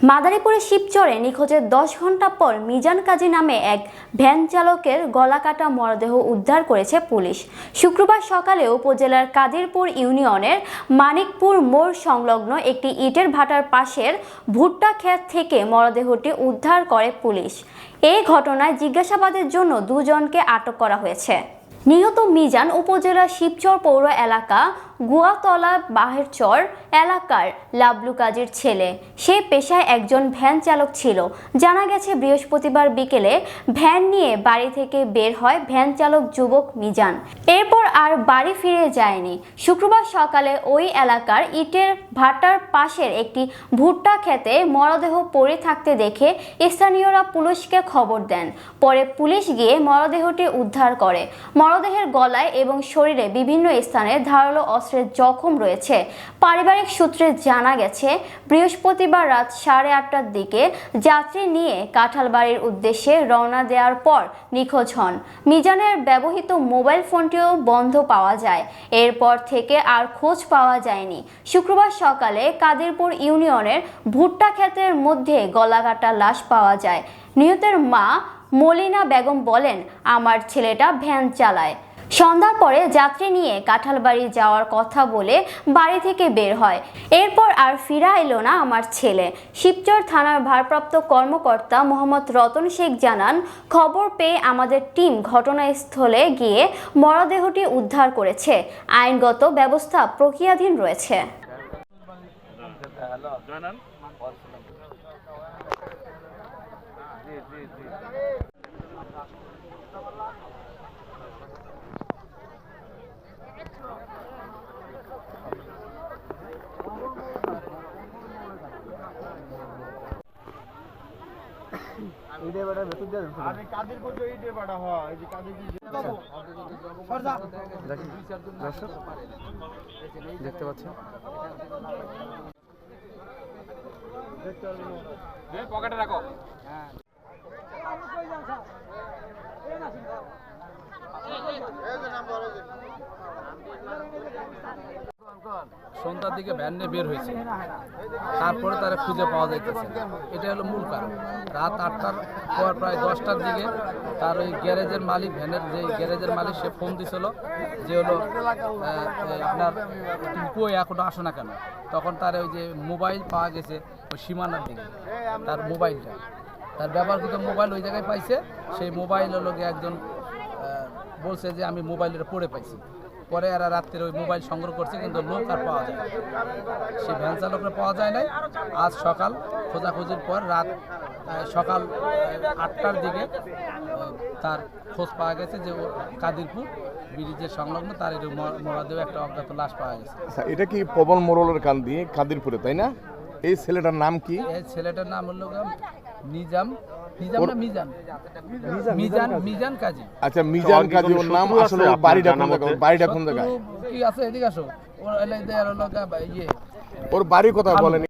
মাদারীপুরের শিবচরে নিখোঁজের 10 ঘন্টা পর মিজান কাজী নামে এক ভ্যান চালকের গলাকাটা মরদেহ উদ্ধার করেছে পুলিশ। শুক্রবার সকালে উপজেলার কাদিরপুর ইউনিয়নের মানিকপুর মোড় সংলগ্ন একটি ইটের ভাটার পাশের ভুট্টা ক্ষেত থেকে মরদেহটি উদ্ধার করে পুলিশ। এই ঘটনায় জিজ্ঞাসাবাদের জন্য দুজনকে আটক করা হয়েছে। নিহত মিজান উপজেলার শিবচর পৌর এলাকা গুয়াতলা বাহেরচর এলাকার লাবলু কাজীর ছেলে। সে পেশায় একজন ভ্যান চালক ছিল। জানা গেছে বৃহস্পতিবার বিকেলে ভ্যান নিয়ে বাড়ি থেকে বের হয় ভ্যান চালক যুবক মিজান। এরপর আর বাড়ি ফিরে যায়নি। শুক্রবার সকালে ওই এলাকার ইটের ভাটার পাশের একটি ভুট্টা খেতে মরদেহ পড়ে থাকতে দেখে স্থানীয়রা পুলিশকে খবর দেন। পরে পুলিশ গিয়ে মরদেহটি উদ্ধার করে। মরদেহের গলায় এবং শরীরে বিভিন্ন স্থানে ধারালো অস্ত্রের জখম রয়েছে। পারিবারিক সূত্রে জানা গেছে বৃহস্পতিবার রাত 8:30টার দিকে যাত্রী নিয়ে কাঁঠালবাড়ির উদ্দেশ্যে রওনা দেওয়ার পর নিখোঁজ হন। মিজানের ব্যবহৃত মোবাইল ফোনটিও বন্ধ পাওয়া যায়। এরপর থেকে আর খোঁজ পাওয়া যায়নি। শুক্রবার সকালে কাদিরপুর ইউনিয়নের ভুট্টা ক্ষেতের মধ্যে গলাকাটা লাশ পাওয়া যায়। নিহতের মা মলিনা বেগম বলেন, আমার ছেলেটা ভ্যান চালায়। সন্ধ্যার পরে যাত্রী নিয়ে কাঁঠালবাড়ি যাওয়ার কথা বলে বাড়ি থেকে বের হয়। এরপর আর ফিরা এলো না আমার ছেলে। শিবচর থানার ভারপ্রাপ্ত কর্মকর্তা মোহাম্মদ রতন শেখ জানান, খবর পেয়ে আমাদের টিম ঘটনাস্থলে গিয়ে মরদেহটি উদ্ধার করেছে। আইনগত ব্যবস্থা প্রক্রিয়াধীন রয়েছে। দেখতে পাচ্ছেন পকেটে রাখো। সন্ধ্যার দিকে ভ্যান নিয়ে বের হয়েছে, তারপরে তারা খুঁজে পাওয়া যাইতেছে। এটা হলো মূল কারণ। রাত 8টার পর প্রায় 10টার দিকে তার ওই গ্যারেজের মালিক, ভ্যানের যে গ্যারেজের মালিক, সে ফোন দিছিল যে হলো আপনার তুমি কই এখনো আসো না কেন। তখন তার ওই যে মোবাইল পাওয়া গেছে ওই সীমানার দিকে, তার মোবাইলটা, তার ব্যবহারকৃত মোবাইল ওই জায়গায় পাইছে। সেই মোবাইল হলো একজন বলছে যে আমি মোবাইলটা পড়ে পাইছি। পরে এরা রাত্রে ওই মোবাইল সংগ্রহ করছে, কিন্তু লোক আর পাওয়া যায় না। সেই ভ্যান চালকরা পাওয়া যায় নাই। আজ সকাল খোঁজাখুঁজির পর রাত সকাল 8টার দিকে তার খোঁজ পাওয়া গেছে যে কাদিরপুর ব্রিজের সংলগ্ন তার মরদেহ একটা অজ্ঞাত লাশ পাওয়া গেছে। এটা কি পবন মোড়লের কান্দি কাদিরপুরে, তাই না? এই ছেলেটার নাম কি? এই ছেলেটার নাম হলো মিজান কাজী। আচ্ছা, মিজান কাজী ওর নাম। আসলে বাড়িটা কোন জায়গায়? কি আছে, এদিকে আসো। ওর বাড়ি কথা বলেন।